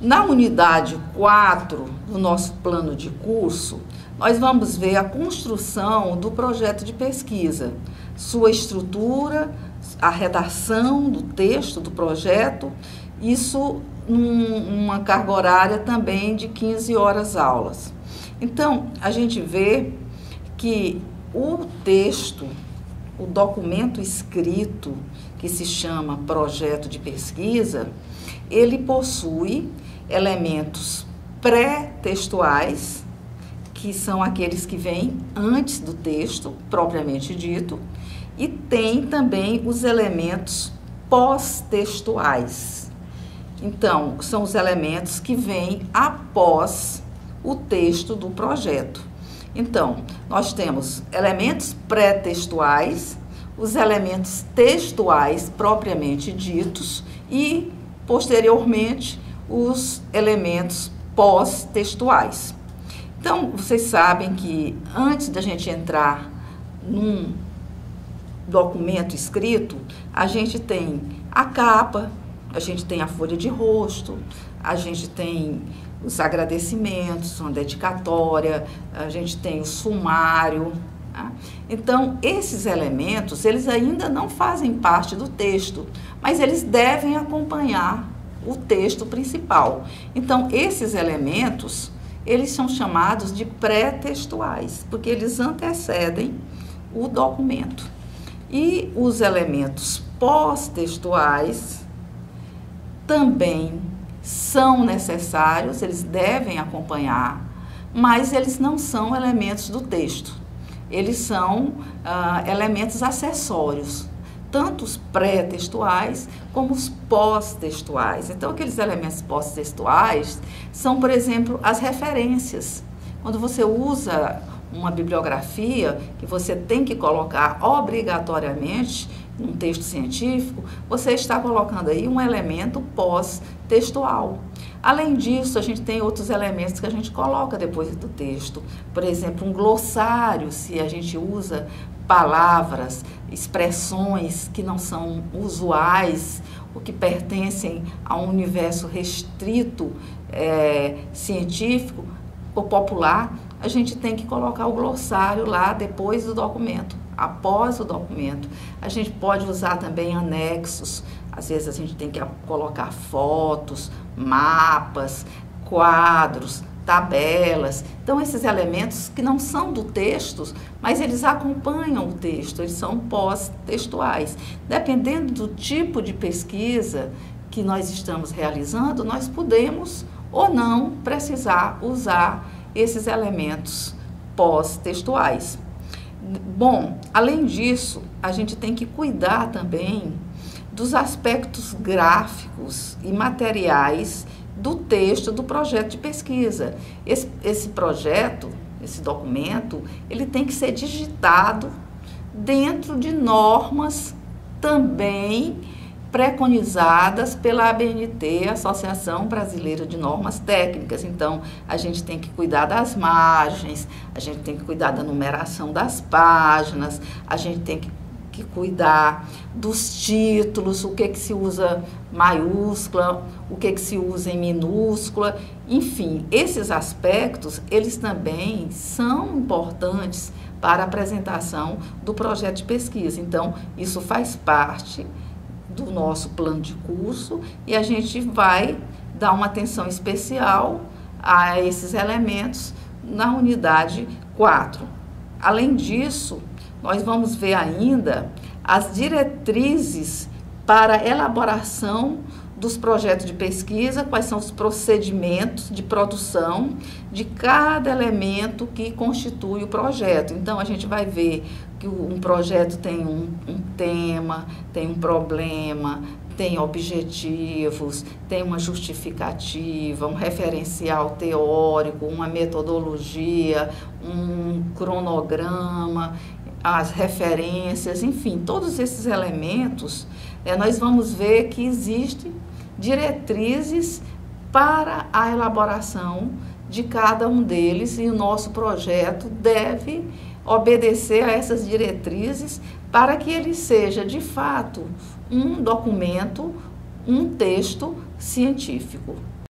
Na unidade 4 do nosso plano de curso, nós vamos ver a construção do projeto de pesquisa, sua estrutura, a redação do texto do projeto, isso numa carga horária também de 15 horas aulas. Então, a gente vê que o texto, o documento escrito, que se chama projeto de pesquisa, ele possui elementos pré-textuais, que são aqueles que vêm antes do texto, propriamente dito, e tem também os elementos pós-textuais. Então, são os elementos que vêm após o texto do projeto. Então, nós temos elementos pré-textuais, os elementos textuais propriamente ditos e, posteriormente, os elementos pós-textuais. Então, vocês sabem que antes da gente entrar num documento escrito, a gente tem a capa, a gente tem a folha de rosto, a gente tem os agradecimentos, uma dedicatória, a gente tem o sumário. Tá? Então, esses elementos, eles ainda não fazem parte do texto, mas eles devem acompanhar o texto principal. Então, esses elementos, eles são chamados de pré-textuais, porque eles antecedem o documento. E os elementos pós-textuais também são necessários, eles devem acompanhar, mas eles não são elementos do texto. Eles são elementos acessórios, tanto os pré-textuais como os pós-textuais. Então, aqueles elementos pós-textuais são, por exemplo, as referências. Quando você usa uma bibliografia que você tem que colocar obrigatoriamente num texto científico, você está colocando aí um elemento pós-textual. Além disso, a gente tem outros elementos que a gente coloca depois do texto. Por exemplo, um glossário, se a gente usa palavras, expressões que não são usuais, ou que pertencem a um universo restrito, científico ou popular, a gente tem que colocar o glossário lá depois do documento, após o documento. A gente pode usar também anexos, às vezes a gente tem que colocar fotos, mapas, quadros, tabelas. Então, esses elementos que não são do texto, mas eles acompanham o texto, eles são pós-textuais. Dependendo do tipo de pesquisa que nós estamos realizando, nós podemos ou não precisar usar esses elementos pós-textuais. Bom, além disso, a gente tem que cuidar também dos aspectos gráficos e materiais do texto do projeto de pesquisa. Esse projeto, esse documento, ele tem que ser digitado dentro de normas também preconizadas pela ABNT, Associação Brasileira de Normas Técnicas. Então, a gente tem que cuidar das margens, a gente tem que cuidar da numeração das páginas, a gente tem que cuidar dos títulos, o que se usa maiúscula, o que se usa em minúscula. Enfim, esses aspectos, eles também são importantes para a apresentação do projeto de pesquisa. Então, isso faz parte do nosso plano de curso e a gente vai dar uma atenção especial a esses elementos na unidade 4. Além disso, nós vamos ver ainda as diretrizes para a elaboração dos projetos de pesquisa, quais são os procedimentos de produção de cada elemento que constitui o projeto. Então, a gente vai ver que um projeto tem um tema, tem um problema, tem objetivos, tem uma justificativa, um referencial teórico, uma metodologia, um cronograma, as referências, enfim, todos esses elementos, nós vamos ver que existem diretrizes para a elaboração de cada um deles e o nosso projeto deve obedecer a essas diretrizes para que ele seja, de fato, um documento, um texto científico.